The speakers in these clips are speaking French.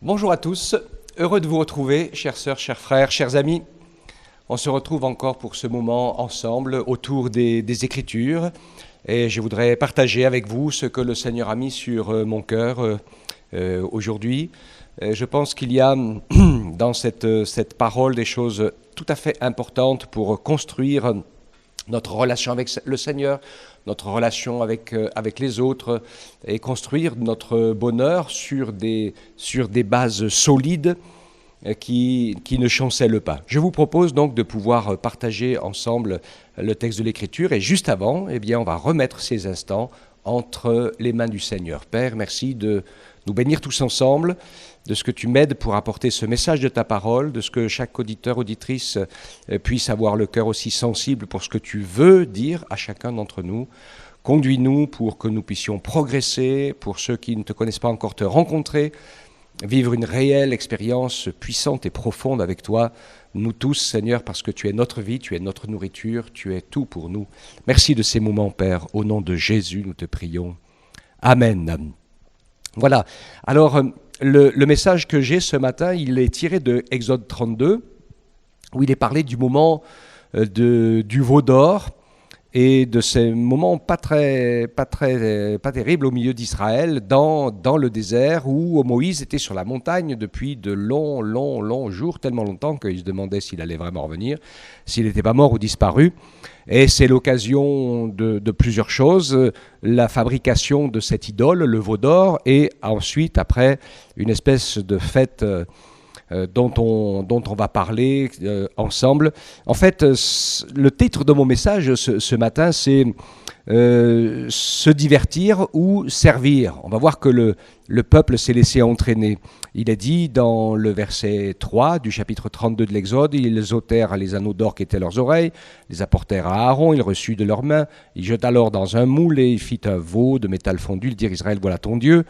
Bonjour à tous, heureux de vous retrouver, chères sœurs, chers frères, chers amis. On se retrouve encore pour ce moment ensemble autour des Écritures et je voudrais partager avec vous ce que le Seigneur a mis sur mon cœur aujourd'hui. Je pense qu'il y a dans cette parole des choses tout à fait importantes pour construire notre relation avec le Seigneur, notre relation avec les autres et construire notre bonheur sur des bases solides qui ne chancellent pas. Je vous propose donc de pouvoir partager ensemble le texte de l'Écriture et juste avant, eh bien, on va remettre ces instants entre les mains du Seigneur. Père, merci de nous bénir tous ensemble, de ce que tu m'aides pour apporter ce message de ta parole, de ce que chaque auditeur, auditrice puisse avoir le cœur aussi sensible pour ce que tu veux dire à chacun d'entre nous. Conduis-nous pour que nous puissions progresser, pour ceux qui ne te connaissent pas encore te rencontrer, vivre une réelle expérience puissante et profonde avec toi, nous tous, Seigneur, parce que tu es notre vie, tu es notre nourriture, tu es tout pour nous. Merci de ces moments, Père. Au nom de Jésus, nous te prions. Amen. Voilà. Alors, le message que j'ai ce matin, il est tiré de Exode 32, où il est parlé du moment du veau d'or et de ces moments pas terribles au milieu d'Israël, dans le désert, où Moïse était sur la montagne depuis de longs jours, tellement longtemps qu'il se demandait s'il allait vraiment revenir, s'il n'était pas mort ou disparu. Et c'est l'occasion de plusieurs choses, la fabrication de cette idole, le veau d'or, et ensuite, après, une espèce de fête dont on va parler ensemble. En fait, le titre de mon message ce matin, c'est se divertir ou servir. On va voir que le peuple s'est laissé entraîner. Il est dit dans le verset 3 du chapitre 32 de l'Exode, ils ôtèrent les anneaux d'or qui étaient à leurs oreilles, les apportèrent à Aaron, il reçut de leurs mains, il jeta alors dans un moule et il fit un veau de métal fondu, il dit Israël, voilà ton Dieu,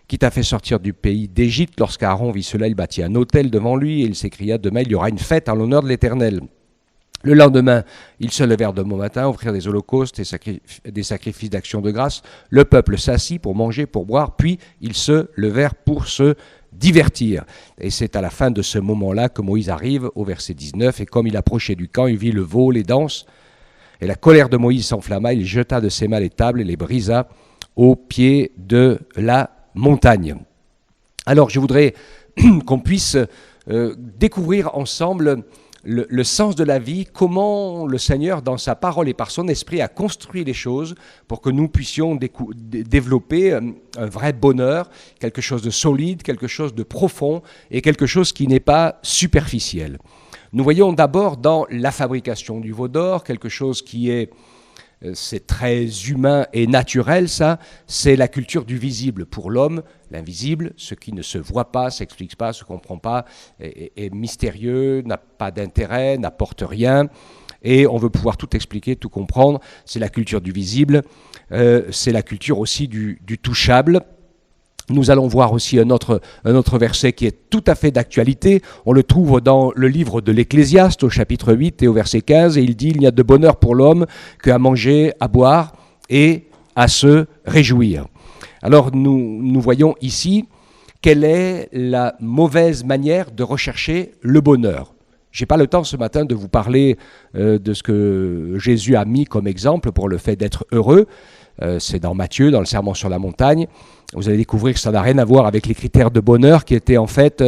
qui t'a fait sortir du pays d'Égypte. Lorsqu'Aaron vit cela, il bâtit un autel devant lui et il s'écria, demain il y aura une fête en l'honneur de l'Éternel. Le lendemain, ils se levèrent de bon matin, offrirent des holocaustes et des sacrifices d'action de grâce. Le peuple s'assit pour manger, pour boire, puis ils se levèrent pour se divertir. Et c'est à la fin de ce moment-là que Moïse arrive au verset 19. Et comme il approchait du camp, il vit le veau, les danses. Et la colère de Moïse s'enflamma, il jeta de ses mains les tables et les brisa au pied de la montagne. Alors je voudrais qu'on puisse découvrir ensemble le sens de la vie, comment le Seigneur, dans sa parole et par son esprit, a construit les choses pour que nous puissions développer un vrai bonheur, quelque chose de solide, quelque chose de profond et quelque chose qui n'est pas superficiel. Nous voyons d'abord dans la fabrication du veau d'or, quelque chose qui est c'est très humain et naturel, ça, c'est la culture du visible. Pour l'homme, l'invisible, ce qui ne se voit pas, s'explique pas, se comprend pas, est mystérieux, n'a pas d'intérêt, n'apporte rien, et on veut pouvoir tout expliquer, tout comprendre. C'est la culture du visible, c'est la culture aussi du touchable. Nous allons voir aussi un autre verset qui est tout à fait d'actualité. On le trouve dans le livre de l'Ecclésiaste au chapitre 8 et au verset 15. Et il dit « Il n'y a de bonheur pour l'homme qu'à manger, à boire et à se réjouir ». Alors nous voyons ici quelle est la mauvaise manière de rechercher le bonheur. Je n'ai pas le temps ce matin de vous parler de ce que Jésus a mis comme exemple pour le fait d'être heureux. C'est dans Matthieu, dans le Sermon sur la montagne. Vous allez découvrir que ça n'a rien à voir avec les critères de bonheur qui étaient en fait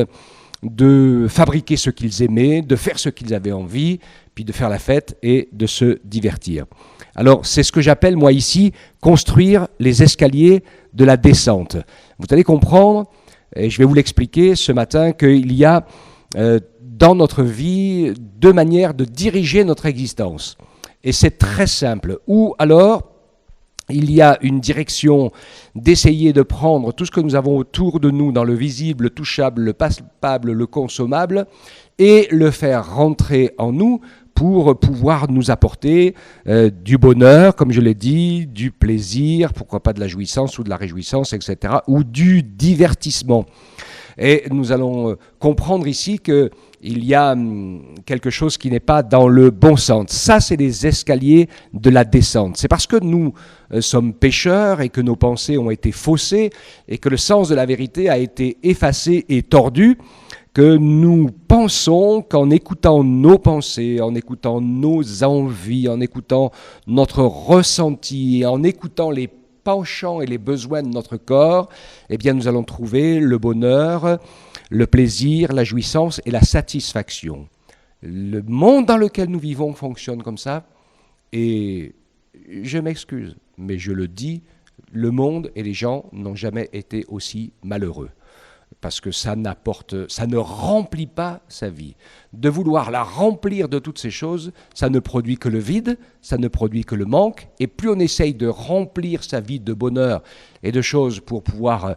de fabriquer ce qu'ils aimaient, de faire ce qu'ils avaient envie, puis de faire la fête et de se divertir. Alors c'est ce que j'appelle moi ici construire les escaliers de la descente. Vous allez comprendre, et je vais vous l'expliquer ce matin, qu'il y a dans notre vie deux manières de diriger notre existence. Et c'est très simple. Ou alors il y a une direction d'essayer de prendre tout ce que nous avons autour de nous dans le visible, le touchable, le palpable, le consommable et le faire rentrer en nous pour pouvoir nous apporter du bonheur, comme je l'ai dit, du plaisir, pourquoi pas de la jouissance ou de la réjouissance, etc., ou du divertissement. Et nous allons comprendre ici qu'il y a quelque chose qui n'est pas dans le bon sens. Ça, c'est les escaliers de la descente. C'est parce que nous sommes pécheurs et que nos pensées ont été faussées et que le sens de la vérité a été effacé et tordu, que nous pensons qu'en écoutant nos pensées, en écoutant nos envies, en écoutant notre ressenti, en écoutant les penchants et les besoins de notre corps, eh bien nous allons trouver le bonheur, le plaisir, la jouissance et la satisfaction. Le monde dans lequel nous vivons fonctionne comme ça, et je m'excuse, mais je le dis, le monde et les gens n'ont jamais été aussi malheureux. Parce que ça ne remplit pas sa vie. De vouloir la remplir de toutes ces choses, ça ne produit que le vide, ça ne produit que le manque, et plus on essaye de remplir sa vie de bonheur et de choses pour pouvoir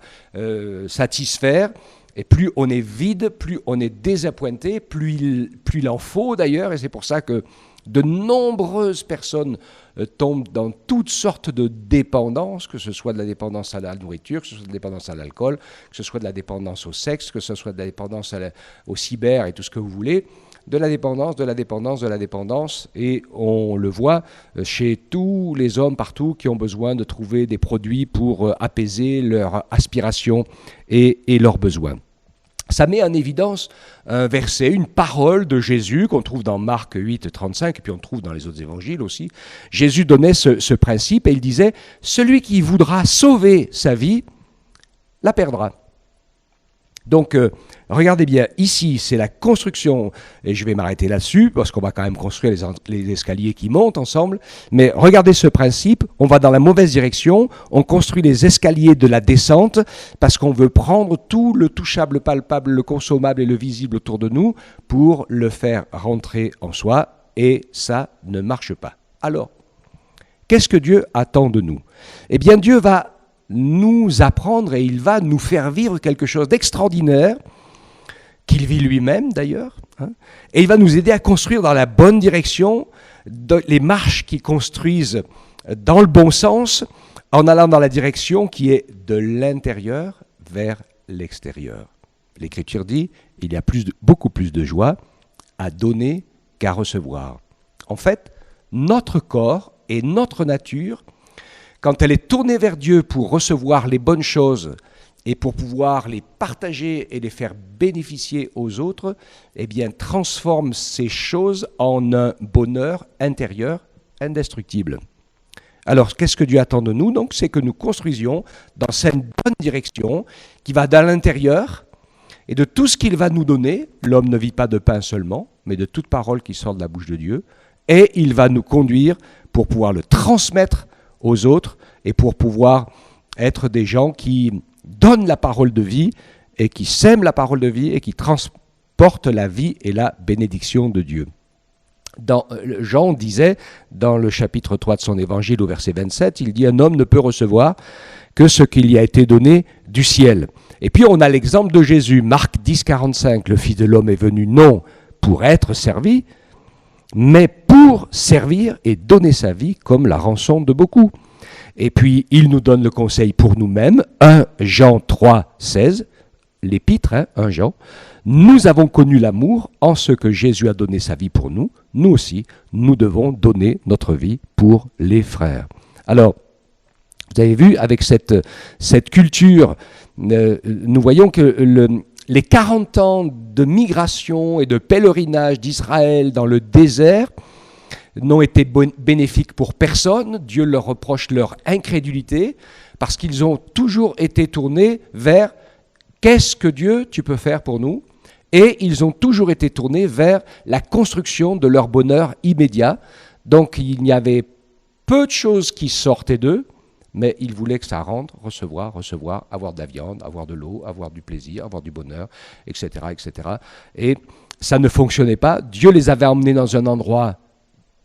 satisfaire, et plus on est vide, plus on est désappointé, plus il en faut d'ailleurs, et c'est pour ça que de nombreuses personnes tombent dans toutes sortes de dépendances, que ce soit de la dépendance à la nourriture, que ce soit de la dépendance à l'alcool, que ce soit de la dépendance au sexe, que ce soit de la dépendance au cyber et tout ce que vous voulez, de la dépendance, et on le voit chez tous les hommes partout qui ont besoin de trouver des produits pour apaiser leurs aspirations et leurs besoins. Ça met en évidence un verset, une parole de Jésus qu'on trouve dans Marc 8, 35, et puis on trouve dans les autres évangiles aussi. Jésus donnait ce principe et il disait « Celui qui voudra sauver sa vie, la perdra ». Donc, regardez bien, ici, c'est la construction, et je vais m'arrêter là-dessus, parce qu'on va quand même construire les escaliers qui montent ensemble, mais regardez ce principe, on va dans la mauvaise direction, on construit les escaliers de la descente, parce qu'on veut prendre tout le touchable, palpable, le consommable et le visible autour de nous, pour le faire rentrer en soi, et ça ne marche pas. Alors, qu'est-ce que Dieu attend de nous ? Eh bien, Dieu va nous apprendre et il va nous faire vivre quelque chose d'extraordinaire, qu'il vit lui-même d'ailleurs, et il va nous aider à construire dans la bonne direction, les marches qui construisent dans le bon sens, en allant dans la direction qui est de l'intérieur vers l'extérieur. L'Écriture dit, il y a beaucoup plus de joie à donner qu'à recevoir. En fait, notre corps et notre nature, quand elle est tournée vers Dieu pour recevoir les bonnes choses et pour pouvoir les partager et les faire bénéficier aux autres, eh bien, transforme ces choses en un bonheur intérieur indestructible. Alors, qu'est-ce que Dieu attend de nous ? Donc, c'est que nous construisions dans cette bonne direction qui va dans l'intérieur, et de tout ce qu'il va nous donner, l'homme ne vit pas de pain seulement, mais de toute parole qui sort de la bouche de Dieu, et il va nous conduire pour pouvoir le transmettre aux autres et pour pouvoir être des gens qui donnent la parole de vie et qui sèment la parole de vie et qui transportent la vie et la bénédiction de Dieu. Jean disait dans le chapitre 3 de son évangile au verset 27, il dit « Un homme ne peut recevoir que ce qui lui a été donné du ciel ». Et puis on a l'exemple de Jésus, Marc 10, 45, « Le Fils de l'homme est venu non pour être servi, mais pour servir et donner sa vie comme la rançon de beaucoup. » Et puis, il nous donne le conseil pour nous-mêmes, 1 Jean 3, 16, l'épître, 1 Jean, « Nous avons connu l'amour en ce que Jésus a donné sa vie pour nous. Nous aussi, nous devons donner notre vie pour les frères. » Alors, vous avez vu, avec cette culture, nous voyons que les 40 ans de migration et de pèlerinage d'Israël dans le désert n'ont été bénéfiques pour personne. Dieu leur reproche leur incrédulité parce qu'ils ont toujours été tournés vers « Qu'est-ce que Dieu, tu peux faire pour nous ?» Et ils ont toujours été tournés vers la construction de leur bonheur immédiat. Donc il y avait peu de choses qui sortaient d'eux, mais ils voulaient que ça rentre, recevoir, avoir de la viande, avoir de l'eau, avoir du plaisir, avoir du bonheur, etc., etc. Et ça ne fonctionnait pas. Dieu les avait emmenés dans un endroit,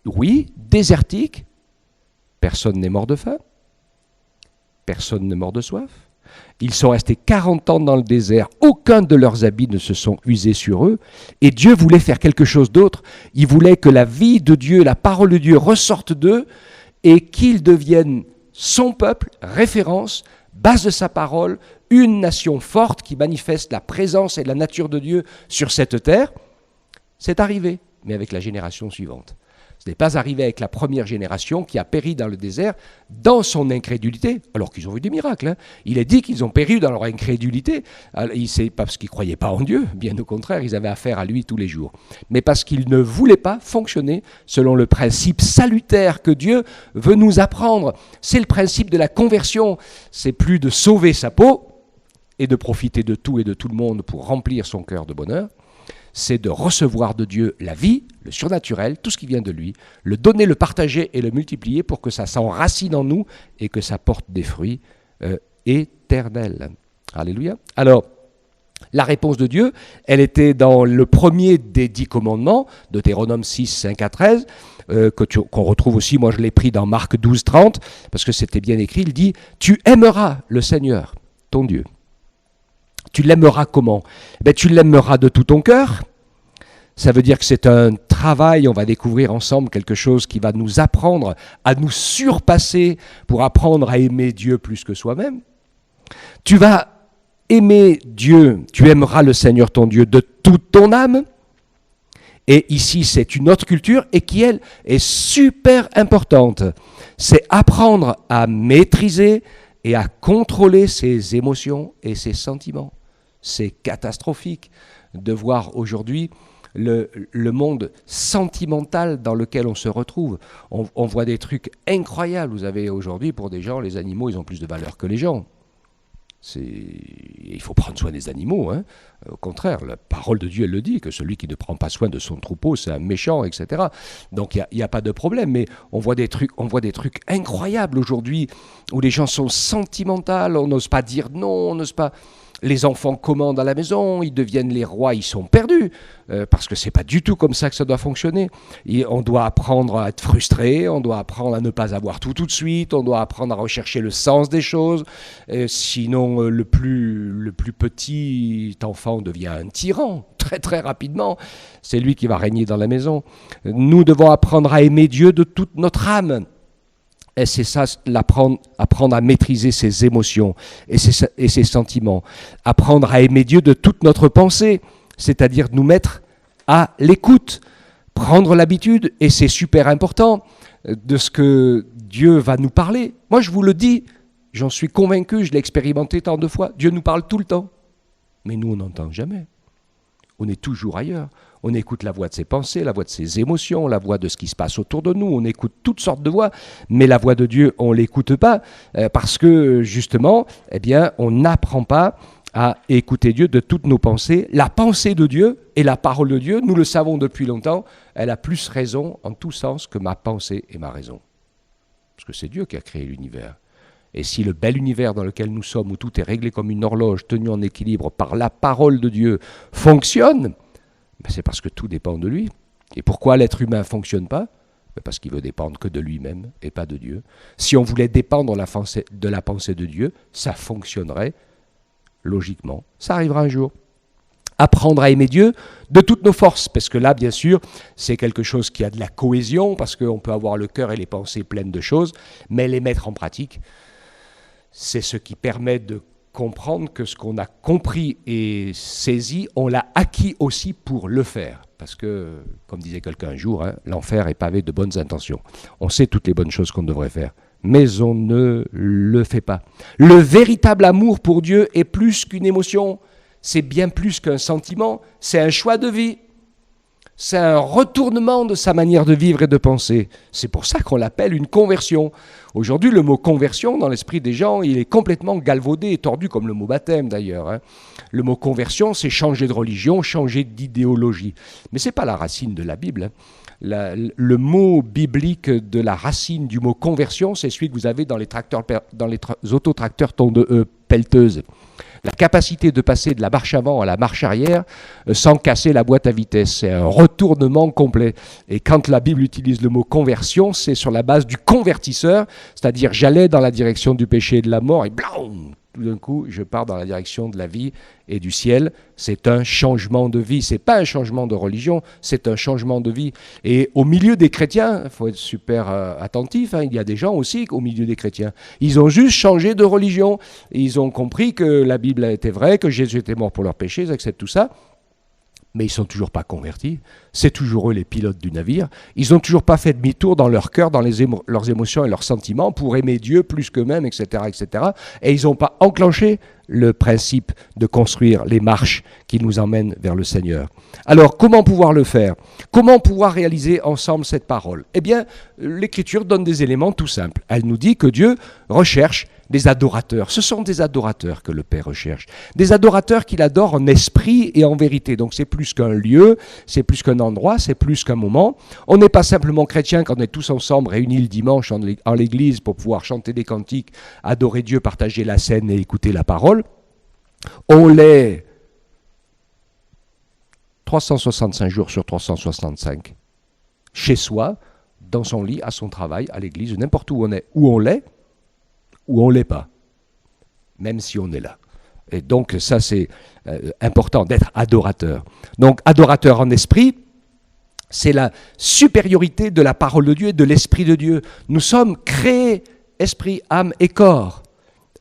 oui, désertique. Personne n'est mort de faim. Personne n'est mort de soif. Ils sont restés 40 ans dans le désert. Aucun de leurs habits ne se sont usés sur eux. Et Dieu voulait faire quelque chose d'autre. Il voulait que la vie de Dieu, la parole de Dieu ressorte d'eux et qu'ils deviennent son peuple, référence, base de sa parole, une nation forte qui manifeste la présence et la nature de Dieu sur cette terre. C'est arrivé, mais avec la génération suivante. Ce n'est pas arrivé avec la première génération qui a péri dans le désert dans son incrédulité, alors qu'ils ont vu des miracles. Hein. Il est dit qu'ils ont péri dans leur incrédulité. C'est pas parce qu'ils ne croyaient pas en Dieu, bien au contraire, ils avaient affaire à lui tous les jours. Mais parce qu'ils ne voulaient pas fonctionner selon le principe salutaire que Dieu veut nous apprendre. C'est le principe de la conversion. C'est plus de sauver sa peau et de profiter de tout et de tout le monde pour remplir son cœur de bonheur. C'est de recevoir de Dieu la vie, le surnaturel, tout ce qui vient de lui, le donner, le partager et le multiplier pour que ça s'enracine en nous et que ça porte des fruits éternels. Alléluia. Alors, la réponse de Dieu, elle était dans le premier des 10 commandements, Deutéronome 6, 5 à 13, qu'on retrouve aussi, moi je l'ai pris dans Marc 12, 30, parce que c'était bien écrit, il dit « Tu aimeras le Seigneur, ton Dieu ». Tu l'aimeras comment ? Tu l'aimeras de tout ton cœur. Ça veut dire que c'est un travail, on va découvrir ensemble quelque chose qui va nous apprendre à nous surpasser pour apprendre à aimer Dieu plus que soi-même. Tu vas aimer Dieu, tu aimeras le Seigneur ton Dieu de toute ton âme. Et ici, c'est une autre culture et qui, elle, est super importante. C'est apprendre à maîtriser et à contrôler ses émotions et ses sentiments. C'est catastrophique de voir aujourd'hui le monde sentimental dans lequel on se retrouve. On voit des trucs incroyables. Vous avez aujourd'hui, pour des gens, les animaux, ils ont plus de valeur que les gens. Il faut prendre soin des animaux. Hein. Au contraire, la parole de Dieu, elle le dit, que celui qui ne prend pas soin de son troupeau, c'est un méchant, etc. Donc il n'y a pas de problème, mais on voit des trucs incroyables aujourd'hui, où les gens sont sentimentaux, on n'ose pas dire non, on n'ose pas... Les enfants commandent à la maison, ils deviennent les rois, ils sont perdus, parce que c'est pas du tout comme ça que ça doit fonctionner. On doit apprendre à être frustré, on doit apprendre à ne pas avoir tout de suite, on doit apprendre à rechercher le sens des choses, sinon le plus petit enfant devient un tyran, très très rapidement, c'est lui qui va régner dans la maison. Nous devons apprendre à aimer Dieu de toute notre âme. Et c'est ça, apprendre à maîtriser ses émotions et ses sentiments. Apprendre à aimer Dieu de toute notre pensée, c'est-à-dire nous mettre à l'écoute, prendre l'habitude, et c'est super important, de ce que Dieu va nous parler. Moi, je vous le dis, j'en suis convaincu, je l'ai expérimenté tant de fois, Dieu nous parle tout le temps. Mais nous, on n'entend jamais. On est toujours ailleurs. On écoute la voix de ses pensées, la voix de ses émotions, la voix de ce qui se passe autour de nous. On écoute toutes sortes de voix, mais la voix de Dieu, on ne l'écoute pas parce que, justement, on n'apprend pas à écouter Dieu de toutes nos pensées. La pensée de Dieu et la parole de Dieu, nous le savons depuis longtemps, elle a plus raison en tout sens que ma pensée et ma raison. Parce que c'est Dieu qui a créé l'univers. Et si le bel univers dans lequel nous sommes, où tout est réglé comme une horloge, tenu en équilibre par la parole de Dieu, fonctionne, c'est parce que tout dépend de lui. Et pourquoi l'être humain ne fonctionne pas ? Parce qu'il veut dépendre que de lui-même et pas de Dieu. Si on voulait dépendre de la pensée de Dieu, ça fonctionnerait logiquement. Ça arrivera un jour. Apprendre à aimer Dieu de toutes nos forces, parce que là, bien sûr, c'est quelque chose qui a de la cohésion, parce qu'on peut avoir le cœur et les pensées pleines de choses, mais les mettre en pratique, c'est ce qui permet de comprendre que ce qu'on a compris et saisi, on l'a acquis aussi pour le faire. Parce que, comme disait quelqu'un un jour, l'enfer est pavé de bonnes intentions. On sait toutes les bonnes choses qu'on devrait faire, mais on ne le fait pas. Le véritable amour pour Dieu est plus qu'une émotion, c'est bien plus qu'un sentiment, c'est un choix de vie. C'est un retournement de sa manière de vivre et de penser. C'est pour ça qu'on l'appelle une conversion. Aujourd'hui, le mot conversion, dans l'esprit des gens, il est complètement galvaudé et tordu, comme le mot baptême d'ailleurs. Le mot conversion, c'est changer de religion, changer d'idéologie. Mais ce n'est pas la racine de la Bible. Le mot biblique de la racine du mot conversion, c'est celui que vous avez dans les autotracteurs pelleteuses. La capacité de passer de la marche avant à la marche arrière sans casser la boîte à vitesse. C'est un retournement complet. Et quand la Bible utilise le mot conversion, c'est sur la base du convertisseur, c'est-à-dire j'allais dans la direction du péché et de la mort et blam, tout d'un coup, je pars dans la direction de la vie et du ciel. C'est un changement de vie. Ce n'est pas un changement de religion, c'est un changement de vie. Et au milieu des chrétiens, il faut être super attentif, il y a des gens aussi au milieu des chrétiens. Ils ont juste changé de religion. Ils ont compris que la Bible était vraie, que Jésus était mort pour leurs péchés, ils acceptent tout ça. Mais ils ne sont toujours pas convertis. C'est toujours eux les pilotes du navire. Ils n'ont toujours pas fait demi-tour dans leur cœur, dans leurs émotions et leurs sentiments pour aimer Dieu plus qu'eux-mêmes, etc., etc. Et ils n'ont pas enclenché le principe de construire les marches qui nous emmènent vers le Seigneur. Alors, comment pouvoir le faire? Comment pouvoir réaliser ensemble cette parole? Eh bien, l'Écriture donne des éléments tout simples. Elle nous dit que Dieu recherche des adorateurs. Ce sont des adorateurs que le Père recherche. Des adorateurs qu'il adore en esprit et en vérité. Donc c'est plus qu'un lieu, c'est plus qu'un endroit, c'est plus qu'un moment. On n'est pas simplement chrétien quand on est tous ensemble réunis le dimanche en l'église pour pouvoir chanter des cantiques, adorer Dieu, partager la scène et écouter la parole. On l'est 365 jours sur 365. Chez soi, dans son lit, à son travail, à l'église, n'importe où on est. Où on l'est, ou on ne l'est pas, même si on est là. Et donc ça c'est important d'être adorateur. Donc adorateur en esprit, c'est la supériorité de la parole de Dieu et de l'Esprit de Dieu. Nous sommes créés esprit, âme et corps.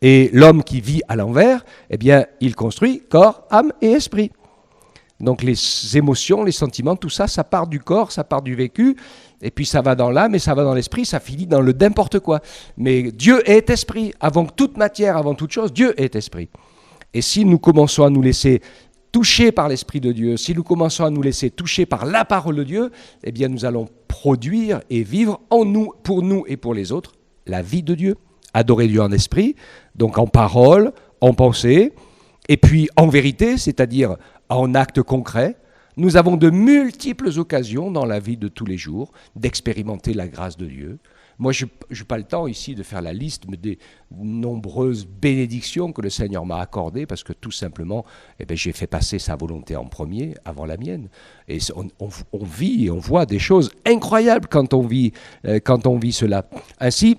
Et l'homme qui vit à l'envers, eh bien il construit corps, âme et esprit. Donc les émotions, les sentiments, tout ça, ça part du corps, ça part du vécu, et puis ça va dans l'âme, et ça va dans l'esprit, ça finit dans le n'importe quoi. Mais Dieu est esprit, avant toute matière, avant toute chose, Dieu est esprit. Et si nous commençons à nous laisser toucher par l'Esprit de Dieu, si nous commençons à nous laisser toucher par la parole de Dieu, eh bien nous allons produire et vivre en nous et pour les autres, la vie de Dieu. Adorer Dieu en esprit, donc en parole, en pensée, et puis en vérité, c'est-à-dire en actes concrets. Nous avons de multiples occasions dans la vie de tous les jours d'expérimenter la grâce de Dieu. Moi, je n'ai pas le temps ici de faire la liste des nombreuses bénédictions que le Seigneur m'a accordées parce que tout simplement, j'ai fait passer sa volonté en premier avant la mienne. Et on vit et on voit des choses incroyables quand on vit cela. Ainsi,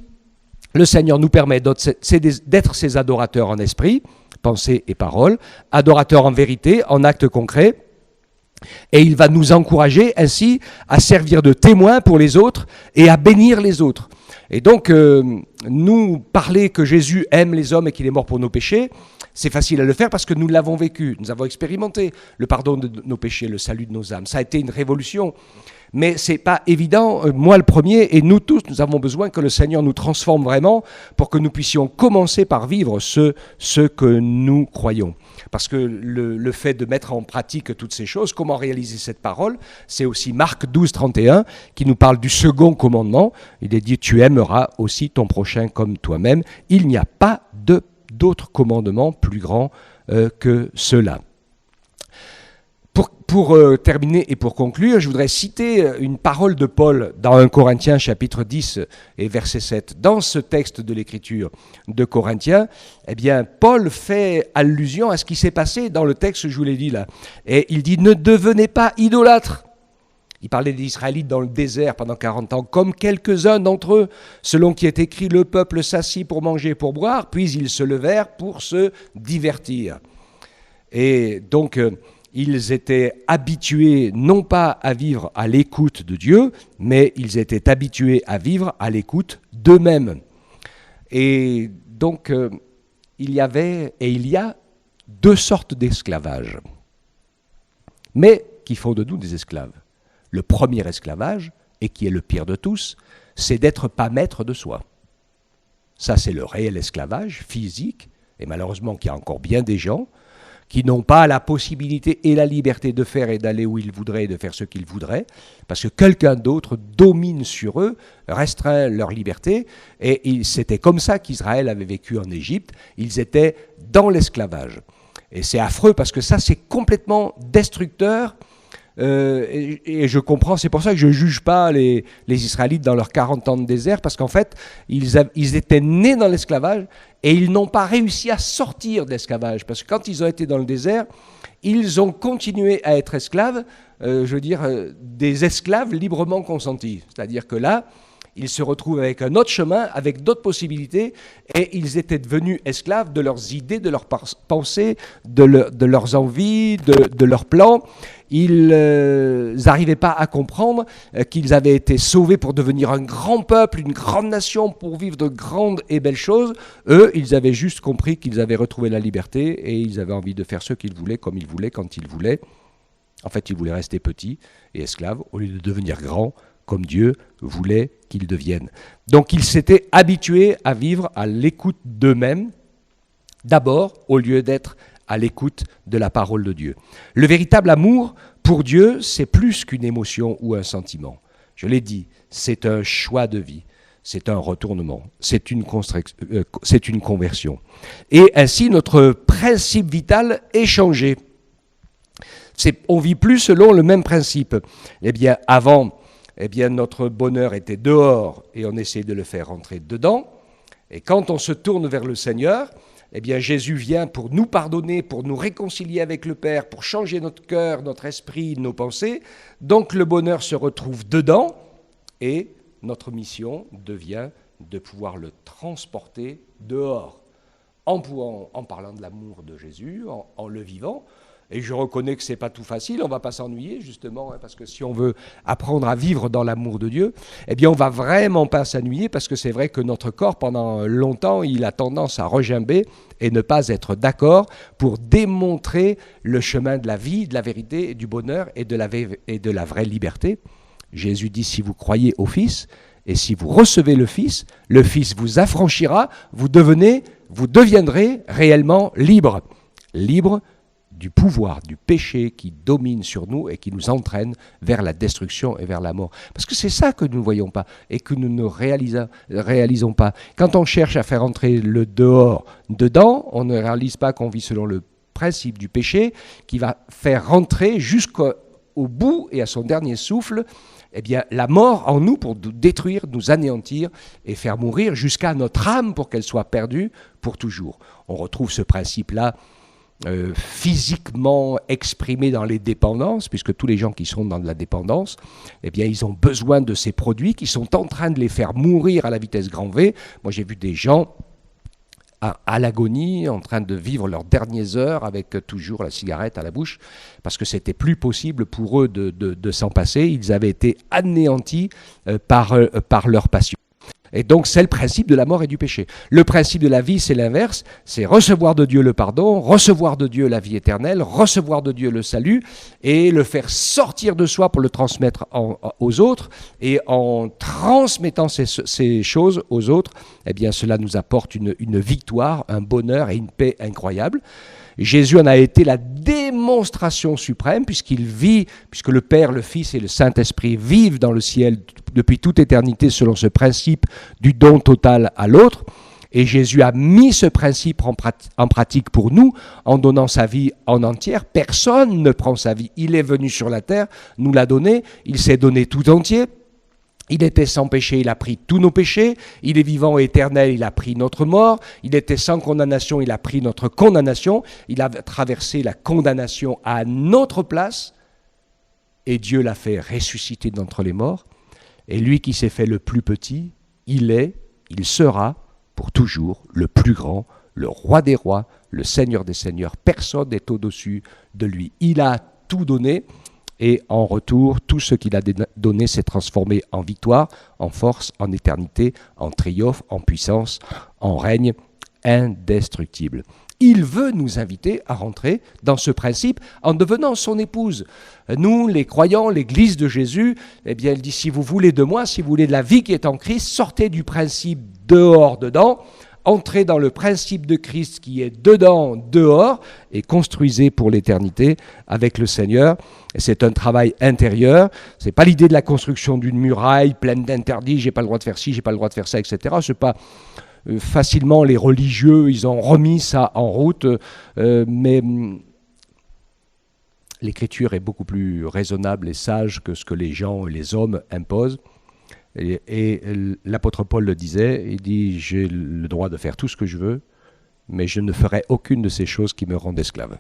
le Seigneur nous permet d'être ses adorateurs en esprit, pensée et parole, adorateurs en vérité, en actes concrets, et il va nous encourager ainsi à servir de témoins pour les autres et à bénir les autres. Et donc, nous parler que Jésus aime les hommes et qu'il est mort pour nos péchés, c'est facile à le faire parce que nous l'avons vécu, nous avons expérimenté le pardon de nos péchés, le salut de nos âmes. Ça a été une révolution. Mais ce n'est pas évident, moi le premier, et nous tous, nous avons besoin que le Seigneur nous transforme vraiment pour que nous puissions commencer par vivre ce que nous croyons. Parce que le fait de mettre en pratique toutes ces choses, comment réaliser cette parole, c'est aussi Marc 12, 31 qui nous parle du second commandement. Il est dit « Tu aimeras aussi ton prochain comme toi-même ». Il n'y a pas d'autre commandement plus grand que cela. Pour terminer et pour conclure, je voudrais citer une parole de Paul dans 1 Corinthiens chapitre 10 et verset 7. Dans ce texte de l'Écriture de Corinthiens, eh bien, Paul fait allusion à ce qui s'est passé dans le texte que je vous l'ai dit là. Et il dit « Ne devenez pas idolâtres ». Il parlait des Israélites dans le désert pendant 40 ans, comme quelques-uns d'entre eux, selon qui est écrit « Le peuple s'assit pour manger et pour boire, puis ils se levèrent pour se divertir ». Et donc, ils étaient habitués non pas à vivre à l'écoute de Dieu, mais ils étaient habitués à vivre à l'écoute d'eux-mêmes. Et donc, il y avait et il y a deux sortes d'esclavage, mais qui font de nous des esclaves. Le premier esclavage, et qui est le pire de tous, c'est d'être pas maître de soi. Ça, c'est le réel esclavage physique, et malheureusement qu'il y a encore bien des gens qui n'ont pas la possibilité et la liberté de faire et d'aller où ils voudraient et de faire ce qu'ils voudraient, parce que quelqu'un d'autre domine sur eux, restreint leur liberté, et c'était comme ça qu'Israël avait vécu en Égypte, ils étaient dans l'esclavage. Et c'est affreux parce que ça, c'est complètement destructeur. Et je comprends, c'est pour ça que je ne juge pas les Israélites dans leurs 40 ans de désert, parce qu'en fait, ils étaient nés dans l'esclavage et ils n'ont pas réussi à sortir de l'esclavage, parce que quand ils ont été dans le désert, ils ont continué à être esclaves, des esclaves librement consentis. C'est-à-dire que là, ils se retrouvent avec un autre chemin, avec d'autres possibilités, et ils étaient devenus esclaves de leurs idées, de leurs pensées, de leurs envies, de leurs plans. Ils n'arrivaient pas à comprendre qu'ils avaient été sauvés pour devenir un grand peuple, une grande nation, pour vivre de grandes et belles choses. Eux, ils avaient juste compris qu'ils avaient retrouvé la liberté et ils avaient envie de faire ce qu'ils voulaient, comme ils voulaient, quand ils voulaient. En fait, ils voulaient rester petits et esclaves au lieu de devenir grands, comme Dieu voulait qu'ils deviennent. Donc ils s'étaient habitués à vivre à l'écoute d'eux-mêmes, d'abord, au lieu d'être à l'écoute de la parole de Dieu. Le véritable amour pour Dieu, c'est plus qu'une émotion ou un sentiment. Je l'ai dit, c'est un choix de vie, c'est un retournement, c'est une conversion. Et ainsi, notre principe vital est changé. On vit plus selon le même principe. Eh bien, avant, notre bonheur était dehors et on essayait de le faire rentrer dedans. Et quand on se tourne vers le Seigneur, eh bien, Jésus vient pour nous pardonner, pour nous réconcilier avec le Père, pour changer notre cœur, notre esprit, nos pensées. Donc le bonheur se retrouve dedans et notre mission devient de pouvoir le transporter dehors, en parlant de l'amour de Jésus, en le vivant. Et je reconnais que ce n'est pas tout facile, on ne va pas s'ennuyer justement, parce que si on veut apprendre à vivre dans l'amour de Dieu, eh bien on ne va vraiment pas s'ennuyer, parce que c'est vrai que notre corps, pendant longtemps, il a tendance à regimber et ne pas être d'accord pour démontrer le chemin de la vie, de la vérité, et du bonheur et de la vraie liberté. Jésus dit, si vous croyez au Fils, et si vous recevez le Fils vous affranchira, vous deviendrez réellement libre. Libre du pouvoir, du péché qui domine sur nous et qui nous entraîne vers la destruction et vers la mort. Parce que c'est ça que nous ne voyons pas et que nous ne réalisons pas. Quand on cherche à faire entrer le dehors dedans, on ne réalise pas qu'on vit selon le principe du péché qui va faire rentrer jusqu'au bout et à son dernier souffle eh bien, la mort en nous pour nous détruire, nous anéantir et faire mourir jusqu'à notre âme pour qu'elle soit perdue pour toujours. On retrouve ce principe-là physiquement exprimé dans les dépendances, puisque tous les gens qui sont dans de la dépendance, eh bien, ils ont besoin de ces produits qui sont en train de les faire mourir à la vitesse grand V. Moi, j'ai vu des gens à l'agonie, en train de vivre leurs dernières heures avec toujours la cigarette à la bouche, parce que c'était plus possible pour eux de s'en passer. Ils avaient été anéantis par leur passion. Et donc, c'est le principe de la mort et du péché. Le principe de la vie, c'est l'inverse. C'est recevoir de Dieu le pardon, recevoir de Dieu la vie éternelle, recevoir de Dieu le salut et le faire sortir de soi pour le transmettre aux autres. Et en transmettant ces choses aux autres, eh bien, cela nous apporte une victoire, un bonheur et une paix incroyable. Jésus en a été la démonstration suprême puisqu'il vit, puisque le Père, le Fils et le Saint-Esprit vivent dans le ciel depuis toute éternité selon ce principe du don total à l'autre. Et Jésus a mis ce principe en pratique pour nous en donnant sa vie en entière. Personne ne prend sa vie. Il est venu sur la terre, nous l'a donné, il s'est donné tout entier. Il était sans péché, il a pris tous nos péchés. Il est vivant et éternel, il a pris notre mort. Il était sans condamnation, il a pris notre condamnation. Il a traversé la condamnation à notre place. Et Dieu l'a fait ressusciter d'entre les morts. Et lui qui s'est fait le plus petit, il sera pour toujours le plus grand, le roi des rois, le Seigneur des seigneurs. Personne n'est au-dessus de lui. Il a tout donné. Et en retour, tout ce qu'il a donné s'est transformé en victoire, en force, en éternité, en triomphe, en puissance, en règne indestructible. Il veut nous inviter à rentrer dans ce principe en devenant son épouse. Nous, les croyants, l'Église de Jésus, eh bien, elle dit, si vous voulez de moi, si vous voulez de la vie qui est en Christ, sortez du principe dehors, dedans, entrez dans le principe de Christ qui est dedans, dehors, et construisez pour l'éternité avec le Seigneur. Et c'est un travail intérieur. C'est pas l'idée de la construction d'une muraille pleine d'interdits, j'ai pas le droit de faire ci, j'ai pas le droit de faire ça, etc. C'est pas facilement les religieux, ils ont remis ça en route, mais l'Écriture est beaucoup plus raisonnable et sage que ce que les gens, les hommes imposent. Et l'apôtre Paul le disait, il dit « J'ai le droit de faire tout ce que je veux, mais je ne ferai aucune de ces choses qui me rendent esclave. »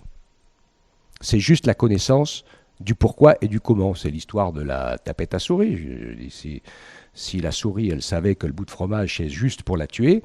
C'est juste la connaissance du pourquoi et du comment. C'est l'histoire de la tapette à souris. Si la souris, elle savait que le bout de fromage, c'est juste pour la tuer,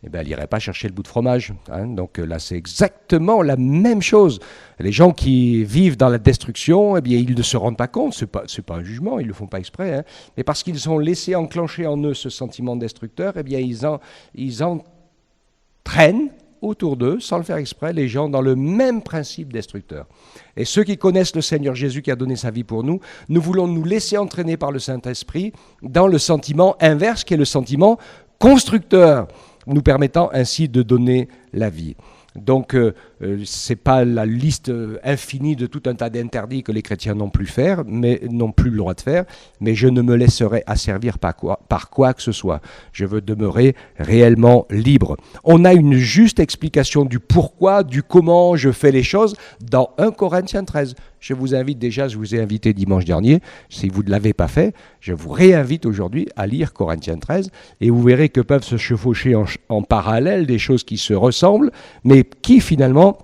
eh ben, elle n'irait pas chercher le bout de fromage. Donc là, c'est exactement la même chose. Les gens qui vivent dans la destruction, eh bien, ils ne se rendent pas compte. Ce n'est pas un jugement, ils ne le font pas exprès. Mais parce qu'ils ont laissé enclencher en eux ce sentiment destructeur, eh bien, ils entraînent autour d'eux, sans le faire exprès, les gens dans le même principe destructeur. Et ceux qui connaissent le Seigneur Jésus qui a donné sa vie pour nous, nous voulons nous laisser entraîner par le Saint-Esprit dans le sentiment inverse, qui est le sentiment constructeur, nous permettant ainsi de donner la vie. Donc, ce n'est pas la liste infinie de tout un tas d'interdits que les chrétiens n'ont plus le droit de faire, mais je ne me laisserai asservir par quoi que ce soit. Je veux demeurer réellement libre. On a une juste explication du pourquoi, du comment je fais les choses dans 1 Corinthiens 13. Je vous ai invité dimanche dernier, si vous ne l'avez pas fait, je vous réinvite aujourd'hui à lire Corinthiens 13, et vous verrez que peuvent se chevaucher en parallèle des choses qui se ressemblent, mais qui finalement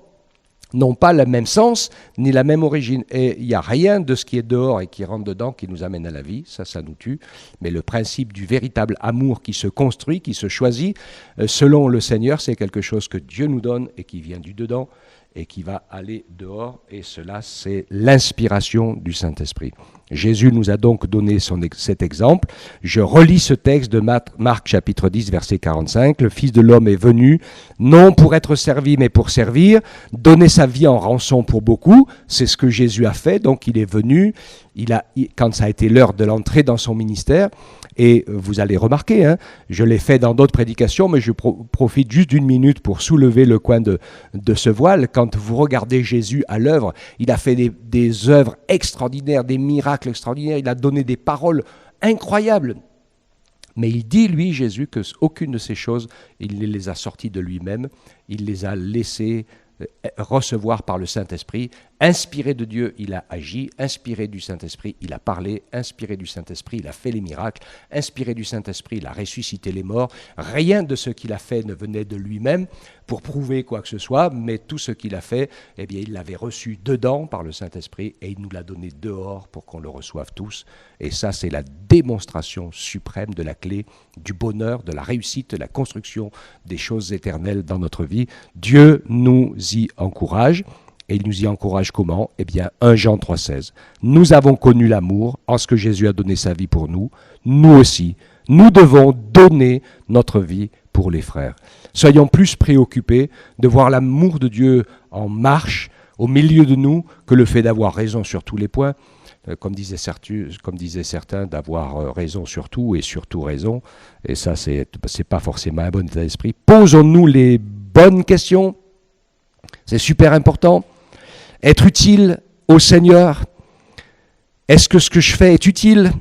n'ont pas le même sens ni la même origine. Et il n'y a rien de ce qui est dehors et qui rentre dedans qui nous amène à la vie, ça nous tue. Mais le principe du véritable amour qui se construit, qui se choisit, selon le Seigneur, c'est quelque chose que Dieu nous donne et qui vient du dedans et qui va aller dehors. Et cela, c'est l'inspiration du Saint-Esprit. Jésus nous a donc donné cet exemple. Je relis ce texte de Marc chapitre 10, verset 45. Le Fils de l'homme est venu, non pour être servi, mais pour servir, donner sa vie en rançon pour beaucoup. C'est ce que Jésus a fait. Donc il est venu, quand ça a été l'heure de l'entrée dans son ministère, et vous allez remarquer, je l'ai fait dans d'autres prédications, mais je profite juste d'une minute pour soulever le coin de ce voile. Quand vous regardez Jésus à l'œuvre, il a fait des œuvres extraordinaires, des miracles extraordinaires, il a donné des paroles incroyables. Mais il dit, lui, Jésus, qu'aucune de ces choses, il ne les a sorties de lui-même, il les a laissées recevoir par le Saint-Esprit. Inspiré de Dieu, il a agi. Inspiré du Saint-Esprit, il a parlé. Inspiré du Saint-Esprit, il a fait les miracles. Inspiré du Saint-Esprit, il a ressuscité les morts. Rien de ce qu'il a fait ne venait de lui-même pour prouver quoi que ce soit, mais tout ce qu'il a fait, eh bien, il l'avait reçu dedans par le Saint-Esprit et il nous l'a donné dehors pour qu'on le reçoive tous. Et ça, c'est la démonstration suprême de la clé du bonheur, de la réussite, de la construction des choses éternelles dans notre vie. Dieu nous y encourage. Et il nous y encourage comment ? Eh bien, 1 Jean 3,16. Nous avons connu l'amour en ce que Jésus a donné sa vie pour nous. Nous aussi, nous devons donner notre vie pour les frères. Soyons plus préoccupés de voir l'amour de Dieu en marche au milieu de nous que le fait d'avoir raison sur tous les points. Comme disaient certains, d'avoir raison sur tout et surtout raison. Et ça, c'est pas forcément un bon état d'esprit. Posons-nous les bonnes questions. C'est super important. Être utile au Seigneur. Est-ce que ce que je fais est utile ?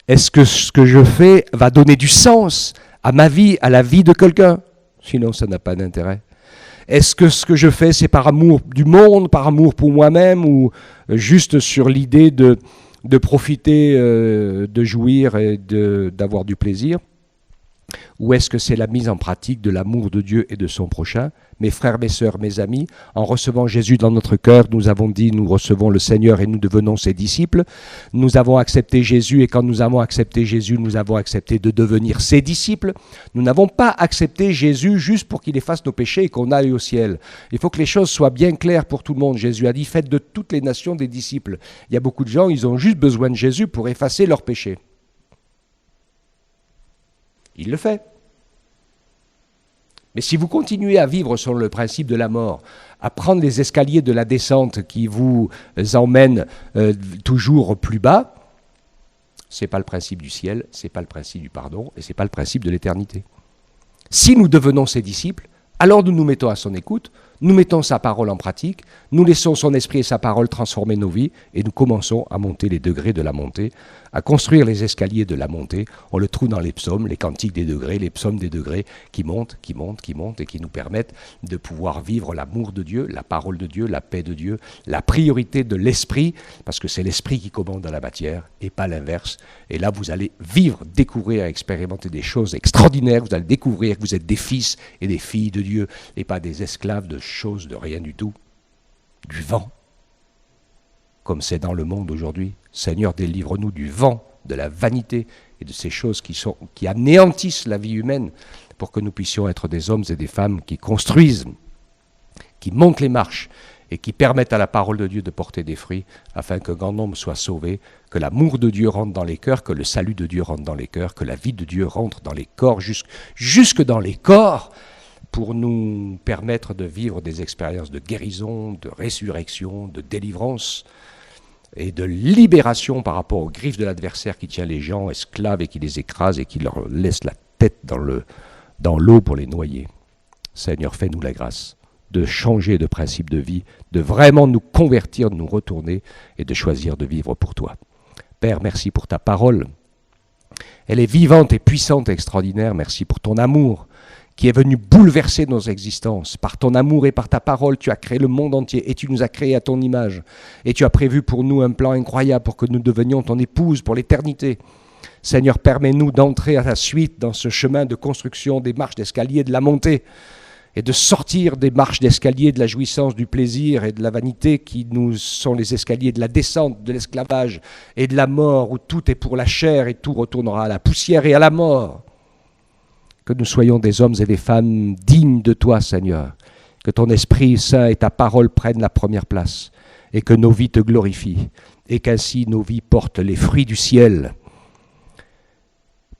Est-ce que ce que je fais va donner du sens à ma vie, à la vie de quelqu'un ? Sinon, ça n'a pas d'intérêt. Est-ce que ce que je fais, c'est par amour du monde, par amour pour moi-même, ou juste sur l'idée de profiter, de jouir et d'avoir du plaisir ? Ou est-ce que c'est la mise en pratique de l'amour de Dieu et de son prochain ? Mes frères, mes sœurs, mes amis, en recevant Jésus dans notre cœur, nous avons dit, nous recevons le Seigneur et nous devenons ses disciples. Nous avons accepté Jésus et quand nous avons accepté Jésus, nous avons accepté de devenir ses disciples. Nous n'avons pas accepté Jésus juste pour qu'il efface nos péchés et qu'on aille au ciel. Il faut que les choses soient bien claires pour tout le monde. Jésus a dit, faites de toutes les nations des disciples. Il y a beaucoup de gens, ils ont juste besoin de Jésus pour effacer leurs péchés. Il le fait. Mais si vous continuez à vivre selon le principe de la mort, à prendre les escaliers de la descente qui vous emmènent toujours plus bas, ce n'est pas le principe du ciel, ce n'est pas le principe du pardon, et ce n'est pas le principe de l'éternité. Si nous devenons ses disciples, alors nous nous mettons à son écoute, nous mettons sa parole en pratique, nous laissons son esprit et sa parole transformer nos vies, et nous commençons à monter les degrés de la montée, à construire les escaliers de la montée. On le trouve dans les psaumes, les cantiques des degrés, les psaumes des degrés, qui montent, qui montent, qui montent, et qui nous permettent de pouvoir vivre l'amour de Dieu, la parole de Dieu, la paix de Dieu, la priorité de l'esprit, parce que c'est l'esprit qui commande dans la matière, et pas l'inverse. Et là, vous allez vivre, découvrir, expérimenter des choses extraordinaires, vous allez découvrir que vous êtes des fils et des filles de Dieu, et pas des esclaves de choses de rien du tout, du vent. comme c'est dans le monde aujourd'hui. Seigneur, délivre-nous du vent, de la vanité et de ces choses qui anéantissent la vie humaine, pour que nous puissions être des hommes et des femmes qui construisent, qui montent les marches et qui permettent à la parole de Dieu de porter des fruits, afin qu'un grand nombre soit sauvé, que l'amour de Dieu rentre dans les cœurs, que le salut de Dieu rentre dans les cœurs, que la vie de Dieu rentre dans les corps, jusque dans les corps, pour nous permettre de vivre des expériences de guérison, de résurrection, de délivrance et de libération par rapport aux griffes de l'adversaire qui tient les gens esclaves et qui les écrase et qui leur laisse la tête dans l'eau pour les noyer. Seigneur, fais-nous la grâce de changer de principe de vie, de vraiment nous convertir, de nous retourner et de choisir de vivre pour toi. Père, merci pour ta parole. Elle est vivante et puissante et extraordinaire. Merci pour ton amour qui est venu bouleverser nos existences. Par ton amour et par ta parole, tu as créé le monde entier et tu nous as créés à ton image. Et tu as prévu pour nous un plan incroyable pour que nous devenions ton épouse pour l'éternité. Seigneur, permets-nous d'entrer à ta suite dans ce chemin de construction des marches d'escalier, de la montée, et de sortir des marches d'escalier de la jouissance, du plaisir et de la vanité qui nous sont les escaliers de la descente, de l'esclavage et de la mort, où tout est pour la chair et tout retournera à la poussière et à la mort. Que nous soyons des hommes et des femmes dignes de toi, Seigneur, que ton Esprit Saint et ta parole prennent la première place, et que nos vies te glorifient, et qu'ainsi nos vies portent les fruits du ciel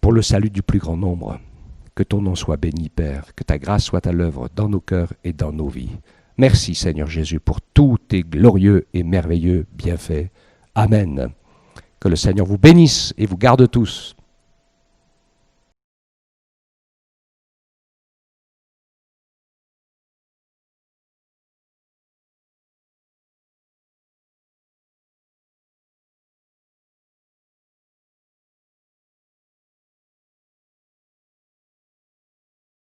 pour le salut du plus grand nombre. Que ton nom soit béni, Père, que ta grâce soit à l'œuvre dans nos cœurs et dans nos vies. Merci, Seigneur Jésus, pour tous tes glorieux et merveilleux bienfaits. Amen. Que le Seigneur vous bénisse et vous garde tous.